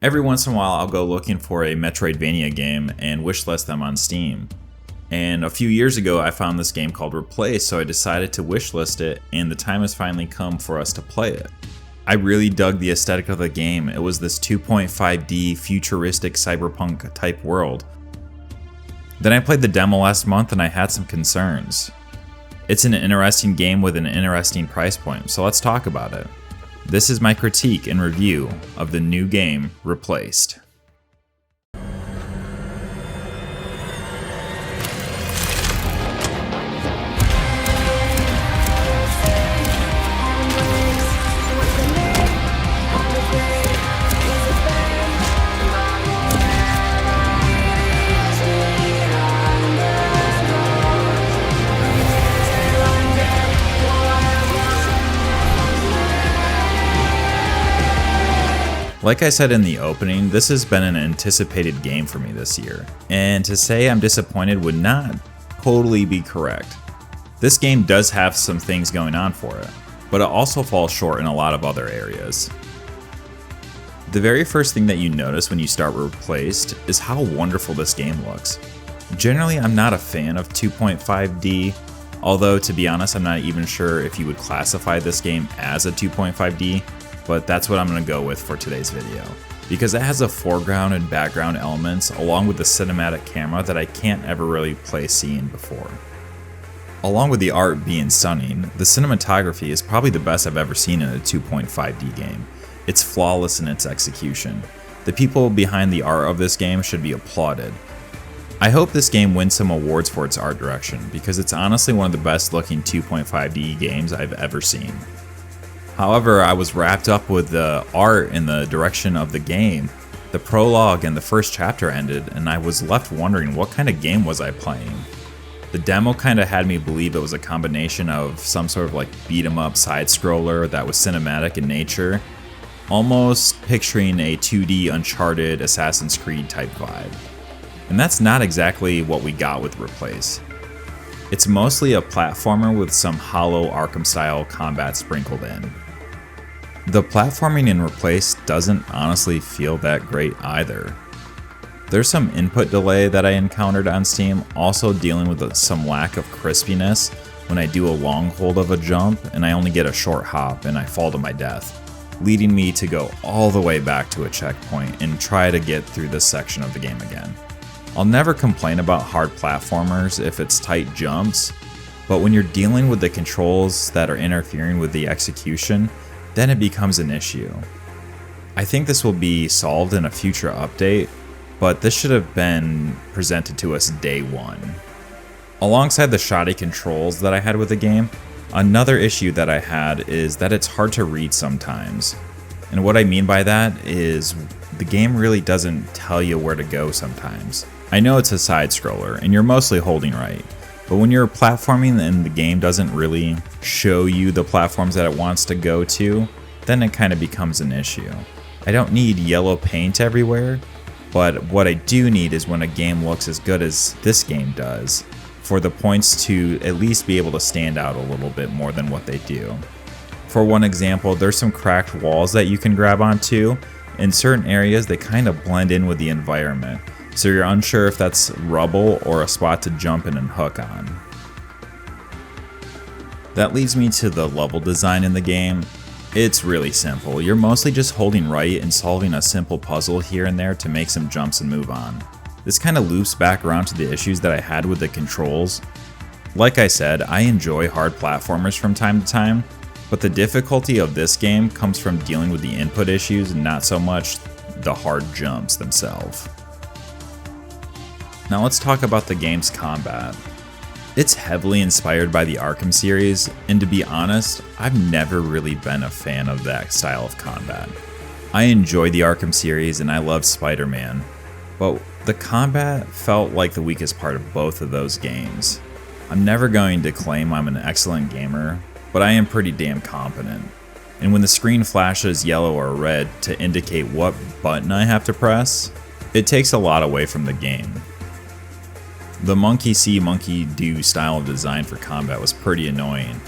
Every once in a while I'll go looking for a Metroidvania game and wishlist them on Steam. And a few years ago I found this game called Replace, so I decided to wishlist it, and the time has finally come for us to play it. I really dug the aesthetic of the game. It was this 2.5D futuristic cyberpunk type world. Then I played the demo last month and I had some concerns. It's an interesting game with an interesting price point, so let's talk about it. This is my critique and review of the new game, Replaced. Like I said in the opening, this has been an anticipated game for me this year, and to say I'm disappointed would not totally be correct. This game does have some things going on for it, but it also falls short in a lot of other areas. The very first thing that you notice when you start Replaced is how wonderful this game looks. Generally, I'm not a fan of 2.5D, although to be honest, I'm not even sure if you would classify this game as a 2.5D. But that's what I'm going to go with for today's video, because it has a foreground and background elements along with the cinematic camera that I can't ever really play scene before. Along with the art being stunning, the cinematography is probably the best I've ever seen in a 2.5D game. It's flawless in its execution. The people behind the art of this game should be applauded. I hope this game wins some awards for its art direction, because it's honestly one of the best looking 2.5D games I've ever seen. However, I was wrapped up with the art and the direction of the game. The prologue and the first chapter ended, and I was left wondering what kind of game was I playing. The demo kind of had me believe it was a combination of some sort of like beat 'em up side scroller that was cinematic in nature, almost picturing a 2D Uncharted Assassin's Creed type vibe. And that's not exactly what we got with Replace. It's mostly a platformer with some hollow Arkham style combat sprinkled in. The platforming in Replace doesn't honestly feel that great either. There's some input delay that I encountered on Steam, also dealing with some lack of crispiness when I do a long hold of a jump and I only get a short hop and I fall to my death, leading me to go all the way back to a checkpoint and try to get through this section of the game again. I'll never complain about hard platformers if it's tight jumps, but when you're dealing with the controls that are interfering with the execution, then it becomes an issue. I think this will be solved in a future update, but this should have been presented to us day one. Alongside the shoddy controls that I had with the game, another issue that I had is that it's hard to read sometimes. And what I mean by that is the game really doesn't tell you where to go sometimes. I know it's a side scroller and you're mostly holding right, but when you're platforming and the game doesn't really show you the platforms that it wants to go to, then it kind of becomes an issue. I don't need yellow paint everywhere, but what I do need is when a game looks as good as this game does, for the points to at least be able to stand out a little bit more than what they do. For one example, there's some cracked walls that you can grab onto. In certain areas, they kind of blend in with the environment, so you're unsure if that's rubble or a spot to jump in and hook on. That leads me to the level design in the game. It's really simple. You're mostly just holding right and solving a simple puzzle here and there to make some jumps and move on. This kind of loops back around to the issues that I had with the controls. Like I said, I enjoy hard platformers from time to time, but the difficulty of this game comes from dealing with the input issues and not so much the hard jumps themselves. Now let's talk about the game's combat. It's heavily inspired by the Arkham series, and to be honest, I've never really been a fan of that style of combat. I enjoy the Arkham series and I love Spider-Man, but the combat felt like the weakest part of both of those games. I'm never going to claim I'm an excellent gamer, but I am pretty damn competent. And when the screen flashes yellow or red to indicate what button I have to press, it takes a lot away from the game. The monkey see, monkey do style of design for combat was pretty annoying,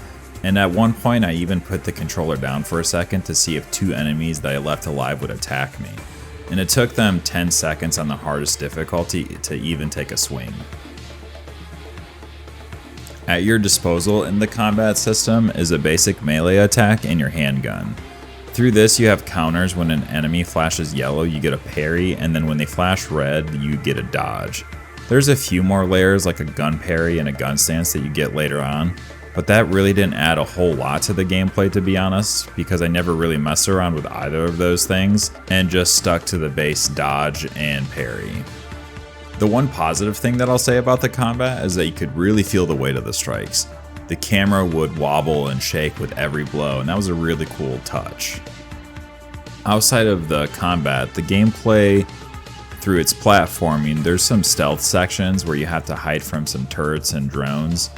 and at one point I even put the controller down for a second to see if two enemies that I left alive would attack me. and it took them 10 seconds on the hardest difficulty to even take a swing. At your disposal in the combat system is a basic melee attack and your handgun. Through this you have counters. When an enemy flashes yellow you get a parry, and then when they flash red you get a dodge. There's a few more layers like a gun parry and a gun stance that you get later on, but that really didn't add a whole lot to the gameplay, to be honest, because I never really messed around with either of those things and just stuck to the base dodge and parry. The one positive thing that I'll say about the combat is that you could really feel the weight of the strikes. The camera would wobble and shake with every blow, and that was a really cool touch. Outside of the combat, the gameplay, through its platforming, there's some stealth sections where you have to hide from some turrets and drones.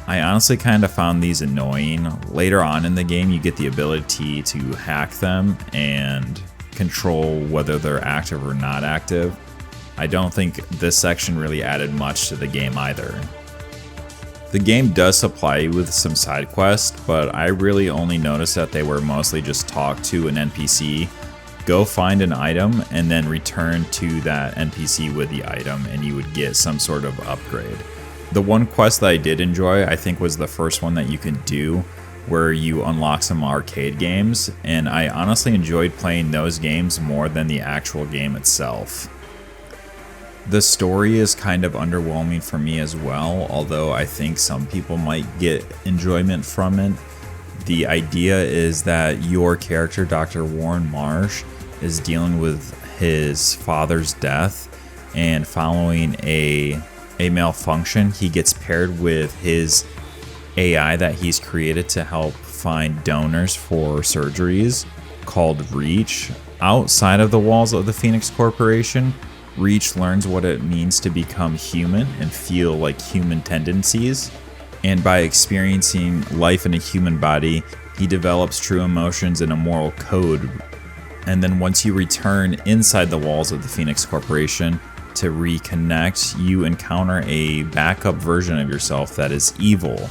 I honestly kind of found these annoying. Later on in the game you get the ability to hack them and control whether they're active or not active. I don't think this section really added much to the game either. The game does supply you with some side quests, but I really only noticed that they were mostly just talk to an NPC, go find an item, and then return to that NPC with the item and you would get some sort of upgrade. The one quest that I did enjoy, I think, was the first one that you can do where you unlock some arcade games, and I honestly enjoyed playing those games more than the actual game itself. The story is kind of underwhelming for me as well, although I think some people might get enjoyment from it. The idea is that your character, Dr. Warren Marsh, is dealing with his father's death, and following a malfunction, he gets paired with his AI that he's created to help find donors for surgeries, called Reach. Outside of the walls of the Phoenix Corporation, Reach learns what it means to become human and feel like human tendencies, and by experiencing life in a human body, he develops true emotions and a moral code. And then once you return inside the walls of the Phoenix Corporation to reconnect, you encounter a backup version of yourself that is evil,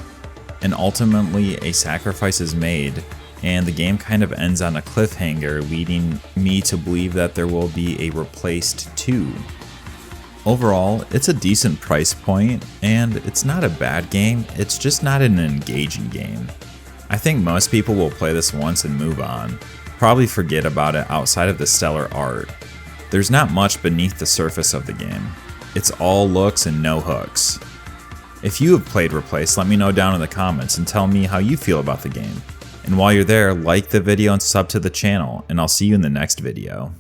and ultimately a sacrifice is made, and the game kind of ends on a cliffhanger, leading me to believe that there will be a Replaced 2. Overall, it's a decent price point, and it's not a bad game, it's just not an engaging game. I think most people will play this once and move on, probably forget about it outside of the stellar art. There's not much beneath the surface of the game. It's all looks and no hooks. If you have played Replaced, let me know down in the comments and tell me how you feel about the game. And while you're there, like the video and sub to the channel, and I'll see you in the next video.